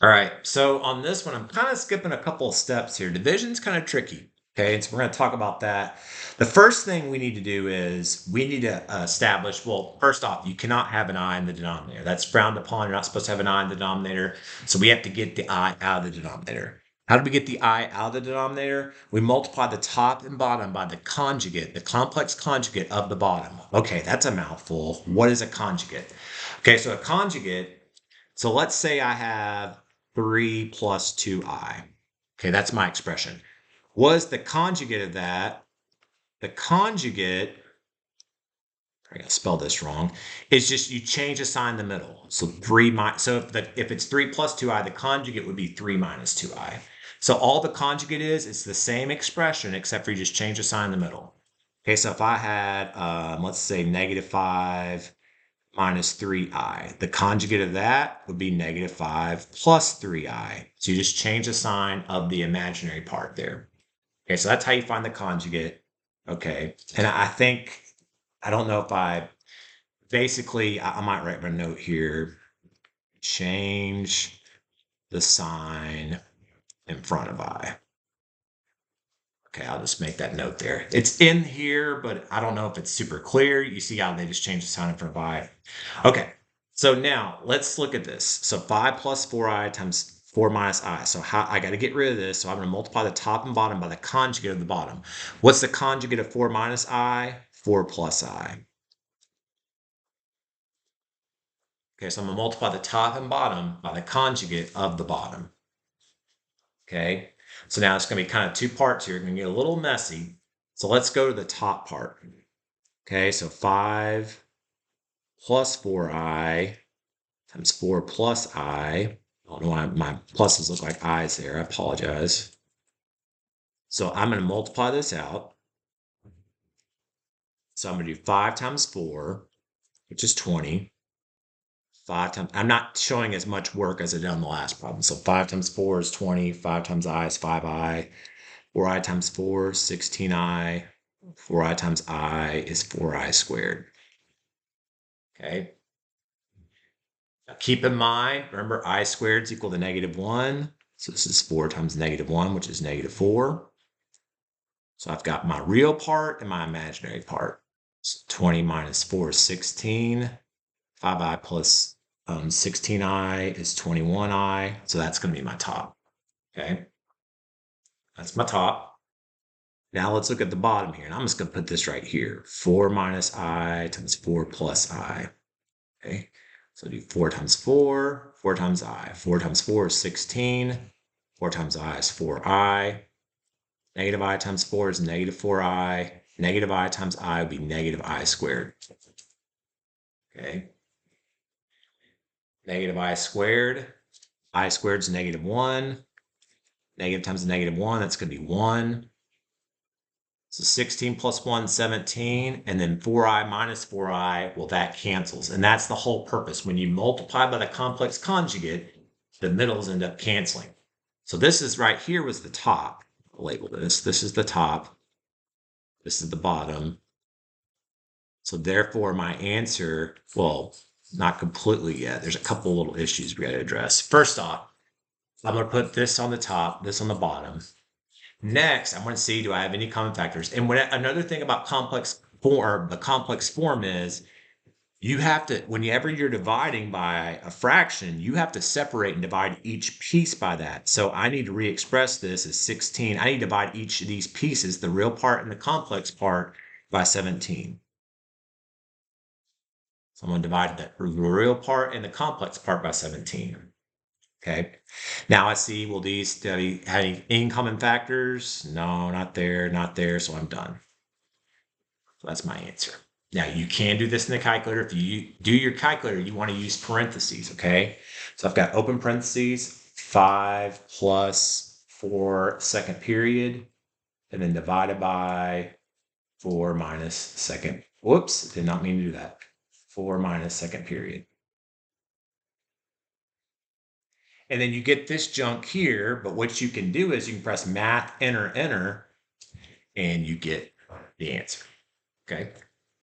All right, so on this one, I'm kind of skipping a couple of steps here. Division's kind of tricky. Okay, and so we're going to talk about that. The first thing we need to do is we need to establish, well, first off, you cannot have an I in the denominator. That's frowned upon. You're not supposed to have an I in the denominator. So we have to get the I out of the denominator. How do we get the I out of the denominator? We multiply the top and bottom by the conjugate, the complex conjugate of the bottom. Okay, that's a mouthful. What is a conjugate? Okay, so a conjugate, so let's say I have 3 plus 2i. Okay, that's my expression. What is the conjugate of that? The conjugate, I gotta spell this wrong, is just you change a sign in the middle. So 3 minus, so if it's 3 plus 2i, the conjugate would be 3 minus 2i. So all the conjugate is, it's the same expression except for you just change a sign in the middle. Okay, so if I had, let's say negative 5 minus 3i. The conjugate of that would be negative 5 plus 3i. So you just change the sign of the imaginary part there. Okay, so that's how you find the conjugate. Okay, and I think, I don't know if I might write my note here. Change the sign in front of I. Okay, I'll just make that note there. It's in here, but I don't know if it's super clear. You see how they just changed the sign in front of I. Okay, so now let's look at this. So 5 plus 4i times 4 minus I. So I got to get rid of this. So I'm going to multiply the top and bottom by the conjugate of the bottom. What's the conjugate of 4 minus I? 4 plus I. Okay, so I'm going to multiply the top and bottom by the conjugate of the bottom. Okay, so now it's going to be kind of two parts here. It's going to get a little messy. So let's go to the top part. Okay, so 5 plus 4i times 4 plus I. I don't know why my pluses look like i's there. I apologize. So I'm going to multiply this out. So I'm going to do 5 times 4, which is 20. 5 times, I'm not showing as much work as I did on the last problem. So 5 times 4 is 20. 5 times I is 5i. 4i times 4, 16i. 4i times I is 4i squared. Okay. Now keep in mind, remember I squared is equal to negative 1. So this is 4 times negative 1, which is negative 4. So I've got my real part and my imaginary part. So 20 minus 4 is 16. 5i plus 16i is 21i. So that's going to be my top. Okay. That's my top. Now let's look at the bottom here. And I'm just going to put this right here. 4 minus I times 4 plus I. Okay. So do 4 times 4, 4 times I. 4 times 4 is 16. 4 times I is 4i. Negative I times 4 is negative 4i. Negative I times I would be negative I squared. Okay. Negative I squared. I squared is negative 1. Negative times negative 1, that's going to be 1. So 16 plus 1, 17. And then 4i minus 4i, well, that cancels. And that's the whole purpose. When you multiply by the complex conjugate, the middles end up canceling. So this is right here was the top. I'll label this. This is the top. This is the bottom. So therefore, my answer, well, not completely yet. There's a couple little issues we got to address. First off, I'm going to put this on the top, this on the bottom. Next, I'm going to see, do I have any common factors? And another thing about complex form, the complex form is you have to, whenever you're dividing by a fraction, you have to separate and divide each piece by that. So I need to re-express this as 16. I need to divide each of these pieces, the real part and the complex part, by 17. So I'm going to divide the real part and the complex part by 17. Okay. Now I see, will these have any common factors? No, not there, not there. So I'm done. So that's my answer. Now you can do this in the calculator. If you do your calculator, you want to use parentheses. Okay. So I've got open parentheses, 5 plus 4 second period, and then divided by 4 minus second. Whoops, did not mean to do that. 4 minus second period. And then you get this junk here, but what you can do is you can press math, enter, enter, and you get the answer. Okay.